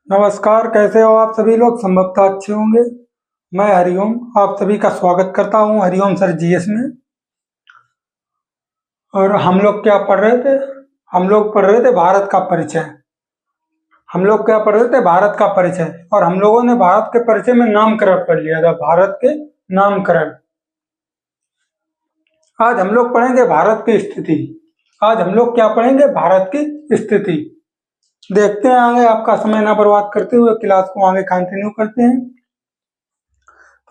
नमस्कार, कैसे हो आप सभी लोग? संभवतः अच्छे होंगे। मैं हरिओम आप सभी का स्वागत करता हूं हरिओम सर जीएस में। और हम लोग क्या पढ़ रहे थे? हम लोग पढ़ रहे थे भारत का परिचय। हम लोग क्या पढ़ रहे थे? भारत का परिचय। और हम लोगों ने भारत के परिचय में नामकरण पढ़ लिया था, भारत के नामकरण। आज हम लोग पढ़ेंगे भारत की स्थिति। आज हम लोग क्या पढ़ेंगे? भारत की स्थिति। देखते हैं आगे, आपका समय ना बर्बाद करते हुए क्लास को आगे कंटिन्यू करते हैं।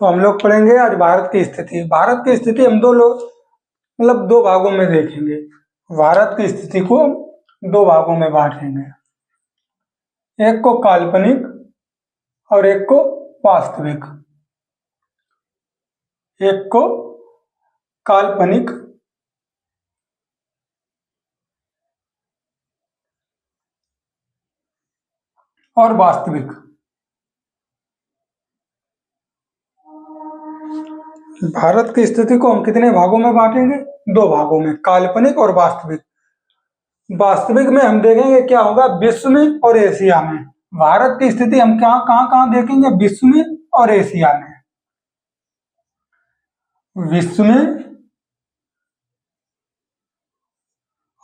तो हम लोग पढ़ेंगे आज भारत की स्थिति। भारत की स्थिति हम दो भागों में देखेंगे। भारत की स्थिति को हम दो भागों में बांटेंगे, एक को काल्पनिक और एक को वास्तविक। एक को काल्पनिक और वास्तविक। भारत की स्थिति को हम कितने भागों में बांटेंगे? दो भागों में, काल्पनिक और वास्तविक। वास्तविक में हम देखेंगे क्या होगा विश्व में और एशिया में। भारत की स्थिति हम कहां देखेंगे? विश्व में और एशिया में। विश्व में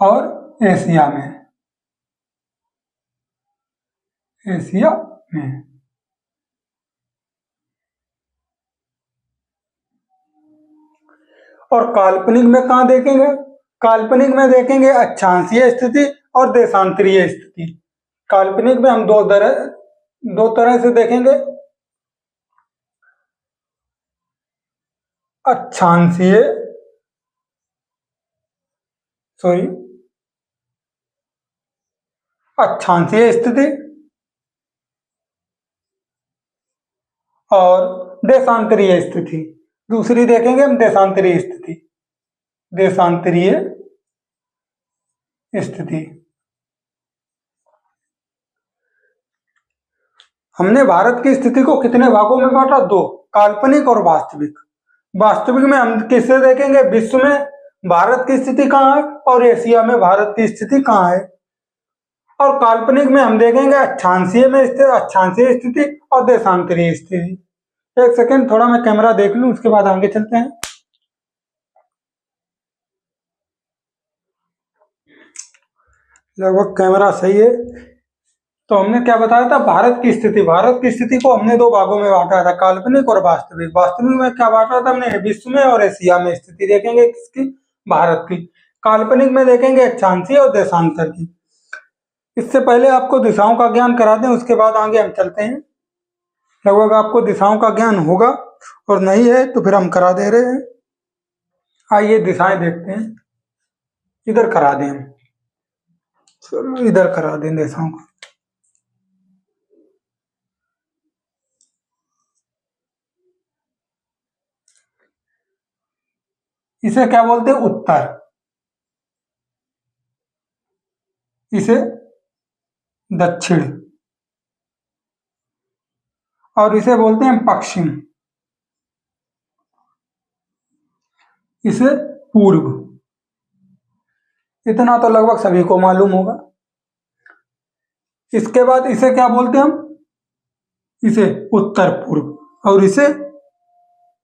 और एशिया में। एशिया में। और काल्पनिक में कहां देखेंगे? काल्पनिक में देखेंगे अक्षांशीय स्थिति और देशांतरीय स्थिति। काल्पनिक में हम दो तरह से देखेंगे, अक्षांशीय सॉरी अक्षांशीय स्थिति और देशांतरीय स्थिति। दूसरी देखेंगे हम देशांतरीय स्थिति। देशांतरीय स्थिति। हमने भारत की स्थिति को कितने भागों में बांटा? दो, काल्पनिक और वास्तविक। वास्तविक में हम किससे देखेंगे? विश्व में भारत की स्थिति कहाँ है और एशिया में भारत की स्थिति कहाँ है। और काल्पनिक में हम देखेंगे अक्षांशीय स्थिति और देशांतरीय स्थिति। एक सेकेंड, थोड़ा मैं कैमरा देख लूं, उसके बाद आगे चलते हैं। लगभग कैमरा सही है। तो हमने क्या बताया था? भारत की स्थिति। भारत की स्थिति को हमने दो भागों में बांटा था, काल्पनिक और वास्तविक। वास्तविक में क्या बांटा था हमने? विश्व में और एशिया में स्थिति देखेंगे किसकी? भारत की। काल्पनिक में देखेंगे अक्षांशीय और देशांतर की। इससे पहले आपको दिशाओं का ज्ञान करा दें, उसके बाद आगे हम चलते हैं। लगभग आपको दिशाओं का ज्ञान होगा, और नहीं है तो फिर हम करा दे रहे हैं। आइए दिशाएं देखते हैं। इधर करा दें हम, चलो इधर करा दें दिशाओं का। इसे क्या बोलते हैं? उत्तर। इसे दक्षिण। और इसे बोलते हैं पश्चिम। इसे पूर्व। इतना तो लगभग सभी को मालूम होगा। इसके बाद इसे क्या बोलते हैं हम? इसे उत्तर पूर्व। और इसे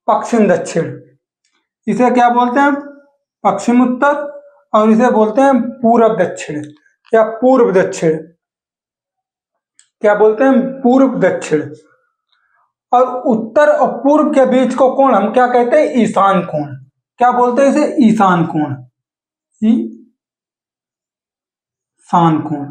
पश्चिम दक्षिण। इसे क्या बोलते हैं हम? पश्चिम उत्तर। और इसे बोलते हैं पूर्व दक्षिण या पूर्व दक्षिण। क्या बोलते हैं? पूर्व दक्षिण। और उत्तर और पूर्व के बीच को कोण हम क्या कहते हैं? ईशान कोण। क्या बोलते हैं इसे? ईशान कोण। ईशान कोण।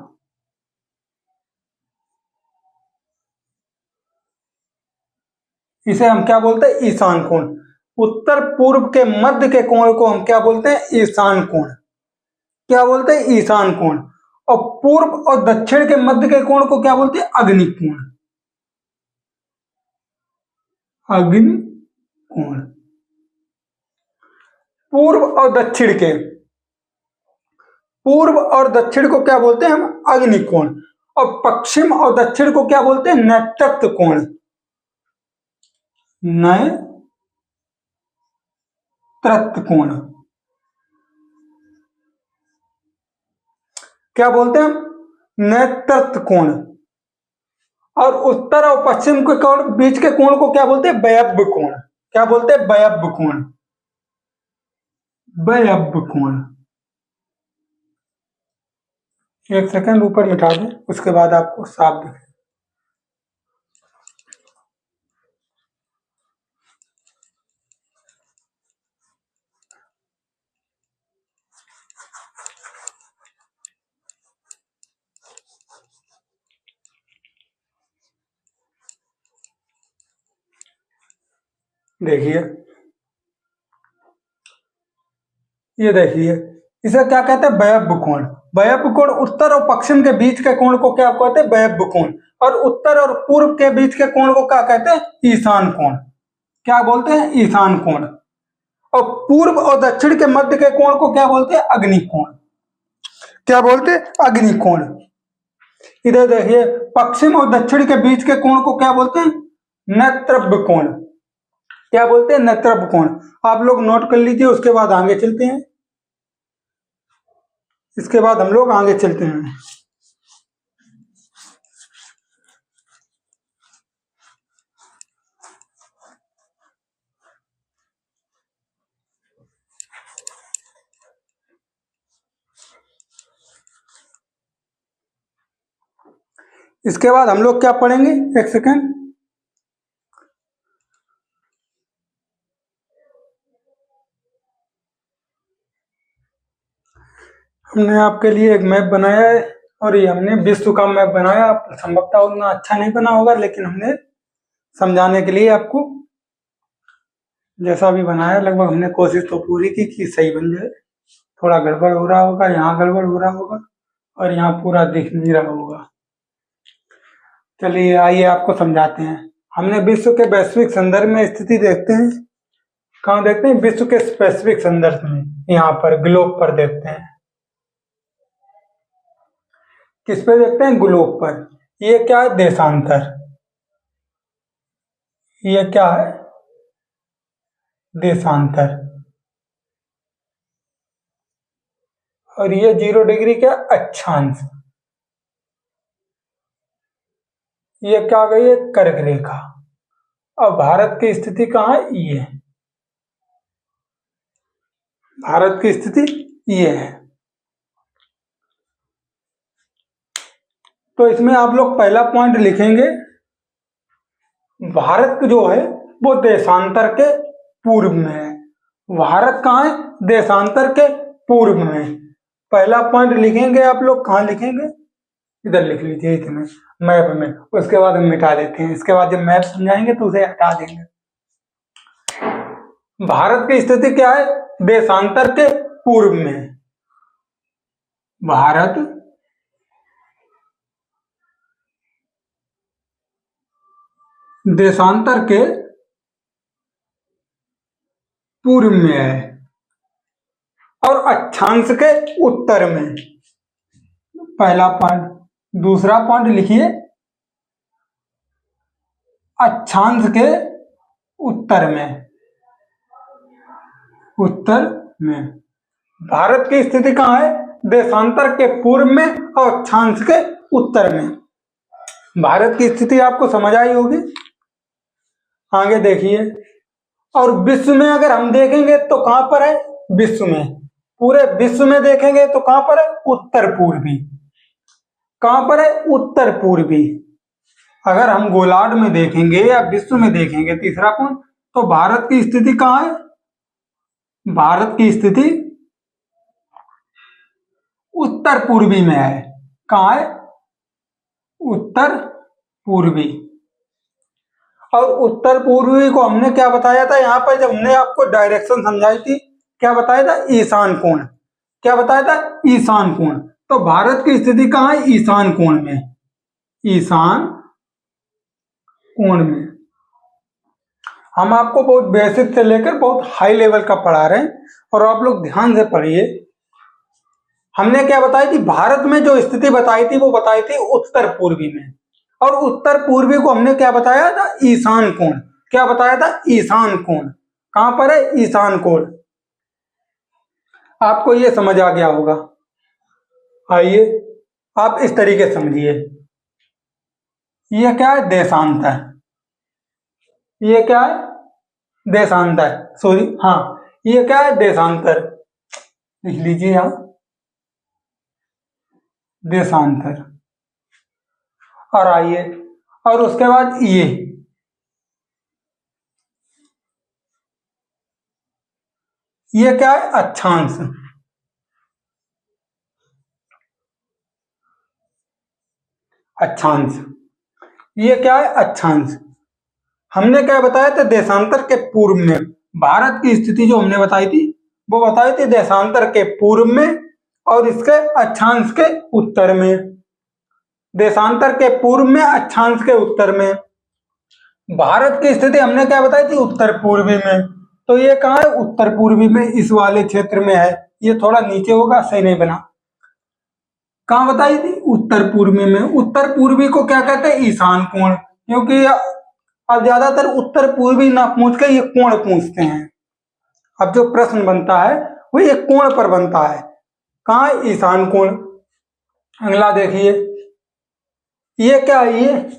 इसे हम क्या बोलते हैं? ईशान कोण। उत्तर पूर्व के मध्य के कोण को हम क्या बोलते हैं? ईशान कोण। क्या बोलते हैं? ईशान कोण। और पूर्व और दक्षिण के मध्य के कोण को क्या बोलते हैं? अग्नि कोण। अग्नि कोण। पूर्व और दक्षिण को क्या बोलते हैं हम? अग्नि कोण। और पश्चिम और दक्षिण को क्या बोलते हैं? नैतृत्व कोण। नैतृत्व कोण। क्या बोलते हैं हम? नैतृत्व कोण। और उत्तर और पश्चिम के कोण बीच के कोण को क्या बोलते हैं? व्यव्य कोण। क्या बोलते हैं? व्यव्य कोण। व्यव्य कोण। एक सेकंड ऊपर मिटा दें, उसके बाद आपको साफ दिखे। देखिए, ये देखिए, इसे क्या कहते हैं? व्यव्य कोण। व्यव्य कोण उत्तर और पश्चिम के बीच के कोण को क्या कहते हैं? व्यव्य कोण। और उत्तर और पूर्व के बीच के कोण को क्या कहते हैं? ईशान कोण। क्या बोलते हैं? ईशान कोण। और पूर्व और दक्षिण के मध्य के कोण को क्या बोलते हैं? अग्निकोण। क्या बोलते हैं? अग्निकोण। इधर देखिए, पश्चिम और दक्षिण के बीच के कोण को क्या बोलते हैं? नेत्रव्य कोण। क्या बोलते हैं? नेत्रव्य कोण। आप लोग नोट कर लीजिए, उसके बाद आगे चलते हैं। इसके बाद हम लोग आगे चलते हैं। इसके बाद हम लोग क्या पढ़ेंगे? एक सेकंड। हमने आपके लिए एक मैप बनाया है, और ये हमने विश्व का मैप बनाया। संभवतः उतना अच्छा नहीं बना होगा, लेकिन हमने समझाने के लिए आपको जैसा भी बनाया, लगभग हमने कोशिश तो पूरी की कि सही बन जाए। थोड़ा गड़बड़ हो रहा होगा, यहाँ गड़बड़ हो रहा होगा, और यहाँ पूरा दिख नहीं रहा होगा। चलिए आइए आपको समझाते हैं। हमने विश्व के वैश्विक संदर्भ में स्थिति देखते हैं। कहाँ देखते हैं? विश्व के वैश्विक संदर्भ में, यहाँ पर ग्लोब पर देखते हैं। किस पे देखते हैं? ग्लोब पर। ये क्या है? देशांतर। ये क्या है? देशांतर। और ये 0 डिग्री क्या? अक्षांश। ये क्या गई है? कर्क रेखा। अब भारत की स्थिति कहाँ है? ये भारत की स्थिति ये है। तो इसमें आप लोग पहला पॉइंट लिखेंगे, भारत जो है वो देशांतर के पूर्व में है। भारत कहाँ है? देशांतर के पूर्व में। पहला पॉइंट लिखेंगे आप लोग। कहाँ लिखेंगे? इधर लिख लीजिए, इसमें मैप में। उसके बाद हम मिटा देते हैं। इसके बाद जब मैप समझाएंगे तो उसे हटा देंगे। भारत की स्थिति क्या है? देशांतर के पूर्व में। भारत देशांतर के पूर्व में है, और अक्षांश के उत्तर में। पहला पॉइंट। दूसरा पॉइंट लिखिए, अक्षांश के उत्तर में। उत्तर में। भारत की स्थिति कहाँ है? देशांतर के पूर्व में और अक्षांश के उत्तर में। भारत की स्थिति आपको समझ आई होगी। आगे देखिए, और विश्व में अगर हम देखेंगे तो कहां पर है? विश्व में, पूरे विश्व में देखेंगे तो कहां पर है? उत्तर पूर्वी। कहां पर है? उत्तर पूर्वी। अगर हम गोलार्ध में देखेंगे या विश्व में देखेंगे, तीसरा पॉइंट, तो भारत की स्थिति कहां है? भारत की स्थिति उत्तर पूर्वी में है। कहां है? उत्तर पूर्वी। और उत्तर पूर्वी को हमने क्या बताया था? यहां पर जब हमने आपको डायरेक्शन समझाई थी, क्या बताया था? ईशान कोण। क्या बताया था? ईशान कोण। तो भारत की स्थिति कहां है? ईशान कोण में। ईशान कोण में। हम आपको बहुत बेसिक से लेकर बहुत हाई लेवल का पढ़ा रहे हैं, और आप लोग ध्यान से पढ़िए। हमने क्या बताई थी? भारत में जो स्थिति बताई थी वो बताई थी उत्तर पूर्वी में, और उत्तर पूर्वी को हमने क्या बताया था? ईशान कोण। क्या बताया था? ईशान कोण। कहां पर है? ईशान कोण। आपको ये समझ आ गया होगा। आइए आप इस तरीके समझिए, ये क्या है? देशांतर। ये क्या है? देशांतर, सॉरी, हाँ, ये क्या है? देशांतर। लिख लीजिए यहां, देशांतर। और आइए, और उसके बाद ये क्या है? अक्षांश। अक्षांश, ये क्या है? अक्षांश। हमने क्या बताया था? देशांतर के पूर्व में भारत की स्थिति जो हमने बताई थी, वो बताई थी देशांतर के पूर्व में और इसके अक्षांश के उत्तर में। देशांतर के पूर्व में, अक्षांश के उत्तर में। भारत की स्थिति हमने क्या बताई थी? उत्तर पूर्वी में। तो ये कहाँ है? उत्तर पूर्वी में, इस वाले क्षेत्र में है। ये थोड़ा नीचे होगा, सही नहीं बना। कहाँ बताई थी? उत्तर पूर्वी में। उत्तर पूर्वी को क्या कहते हैं? ईशान कोण। क्योंकि अब ज्यादातर उत्तर पूर्वी ना पूछ के ये कोण पूछते हैं। अब जो प्रश्न बनता है वो ये कोण पर बनता है। कहाँ? ईशान कोण। अगला देखिए, ये क्या है?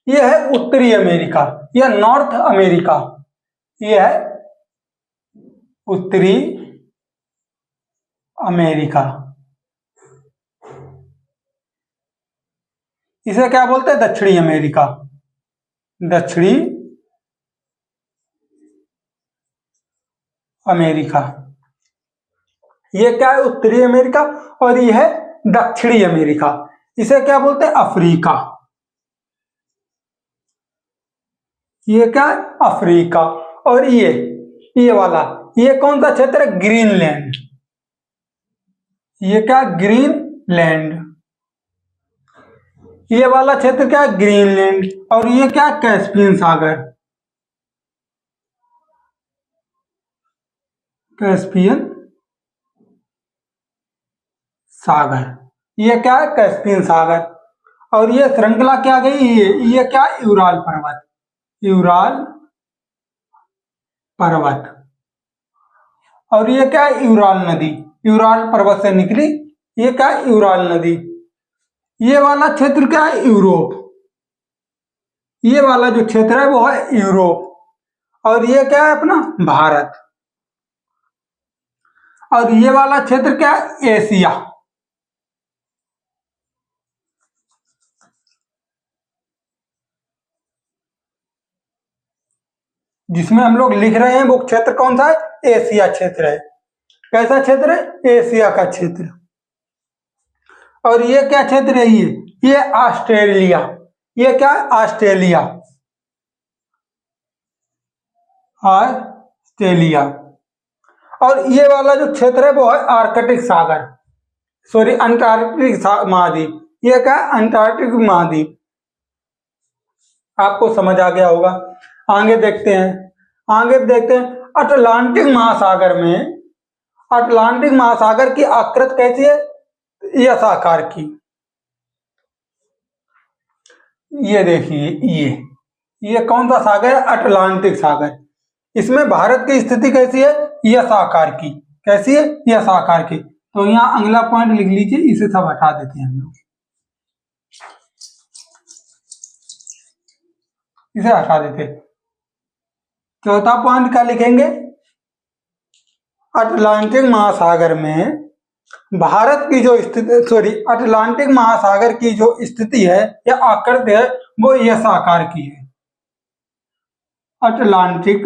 ये है उत्तरी अमेरिका या नॉर्थ अमेरिका। ये है उत्तरी अमेरिका। इसे क्या बोलते हैं? दक्षिणी अमेरिका। दक्षिणी अमेरिका। ये क्या है? उत्तरी अमेरिका। और ये है दक्षिणी अमेरिका। इसे क्या बोलते हैं? अफ्रीका। ये क्या है? अफ्रीका। और ये वाला, ये कौन सा क्षेत्र है? ग्रीनलैंड। ये क्या? ग्रीनलैंड। ये वाला क्षेत्र क्या है? ग्रीनलैंड। और ये क्या? कैस्पियन सागर। कैस्पियन सागर। ये क्या है? कैस्पियन सागर। और ये श्रृंखला क्या गई? ये क्या? यूराल पर्वत। यूराल पर्वत। और ये क्या है? यूराल नदी। यूराल पर्वत से निकली, ये क्या है? यूराल नदी। ये वाला क्षेत्र क्या है? यूरोप। ये वाला जो क्षेत्र है वो है यूरोप। और ये क्या है? अपना भारत। और ये वाला क्षेत्र क्या है? एशिया। जिसमें हम लोग लिख रहे हैं वो क्षेत्र कौन सा है? एशिया क्षेत्र है। कैसा क्षेत्र है? एशिया का क्षेत्र। और ये क्या क्षेत्र है? ये ऑस्ट्रेलिया। ये क्या है? ऑस्ट्रेलिया। ऑस्ट्रेलिया। और ये वाला जो क्षेत्र है वो है आर्कटिक सागर, सॉरी, अंटार्कटिक महाद्वीप। ये क्या है? अंटार्कटिक महाद्वीप। आपको समझ आ गया होगा। आगे देखते हैं, आगे देखते हैं। अटलांटिक महासागर में, अटलांटिक महासागर की आकृति कैसी है? यस आकार की। ये देखिए, ये कौन सा सागर है? अटलांटिक सागर। इसमें भारत की स्थिति कैसी है? यस आकार की। कैसी है? यस आकार की। तो यहाँ अगला पॉइंट लिख लीजिए, इसे सब हटा देते हैं हम लोग, इसे हटा देते। चौथा पॉइंट क्या लिखेंगे? अटलांटिक महासागर में भारत की जो स्थिति, सॉरी, अटलांटिक महासागर की जो स्थिति है या आकृति है वो यस आकार की है। अटलांटिक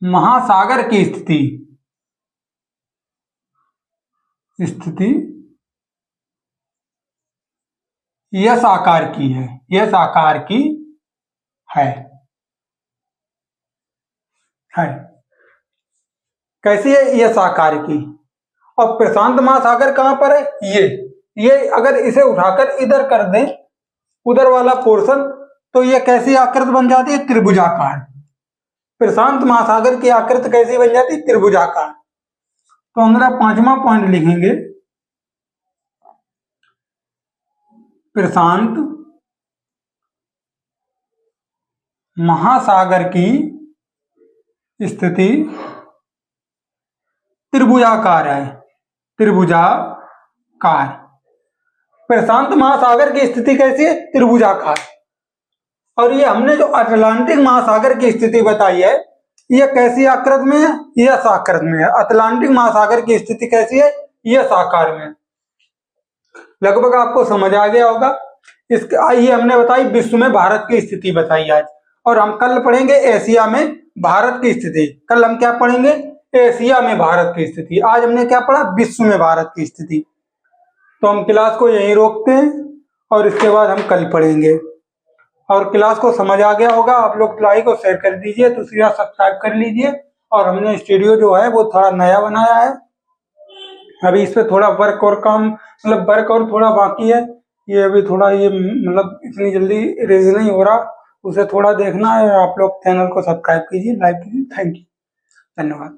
महासागर की स्थिति यस आकार की है। यस आकार की है। कैसी है? यस आकार की। और प्रशांत महासागर कहां पर है? ये अगर इसे उठाकर इधर कर दें, उधर वाला पोर्शन, तो ये कैसी आकृति बन जाती है? त्रिभुजाकार। प्रशांत महासागर की आकृति कैसी बन जाती है? त्रिभुजाकार। तो अगला पांचवा पॉइंट लिखेंगे, प्रशांत महासागर की स्थिति त्रिभुजाकार है। त्रिभुजाकार। प्रशांत महासागर की स्थिति कैसी है, त्रिभुजाकार। और ये हमने जो अटलांटिक महासागर की स्थिति बताई है, ये कैसी आकृति में है, यह साकृत में है। अटलांटिक महासागर की स्थिति कैसी है, यह साकार में है। लगभग आपको समझ आ गया होगा। ये हमने बताई विश्व में भारत की स्थिति बताई आज, और हम कल पढ़ेंगे एशिया में भारत की स्थिति। कल हम क्या पढ़ेंगे, एशिया में भारत की स्थिति। आज हमने क्या पढ़ा, विश्व में भारत की स्थिति। तो हम क्लास को यहीं रोकते हैं और इसके बाद हम कल पढ़ेंगे। और क्लास को समझ आ गया होगा, आप लोग लाइक और शेयर कर दीजिए, दूसरा सब्सक्राइब कर लीजिए। और हमने स्टूडियो जो है वो थोड़ा नया बनाया है, अभी इस पे थोड़ा वर्क और काम, मतलब वर्क और थोड़ा बाकी है। ये अभी थोड़ा ये मतलब इतनी जल्दी रेज नहीं हो रहा, उसे थोड़ा देखना है। आप लोग चैनल को सब्सक्राइब कीजिए, लाइक कीजिए। थैंक यू, धन्यवाद।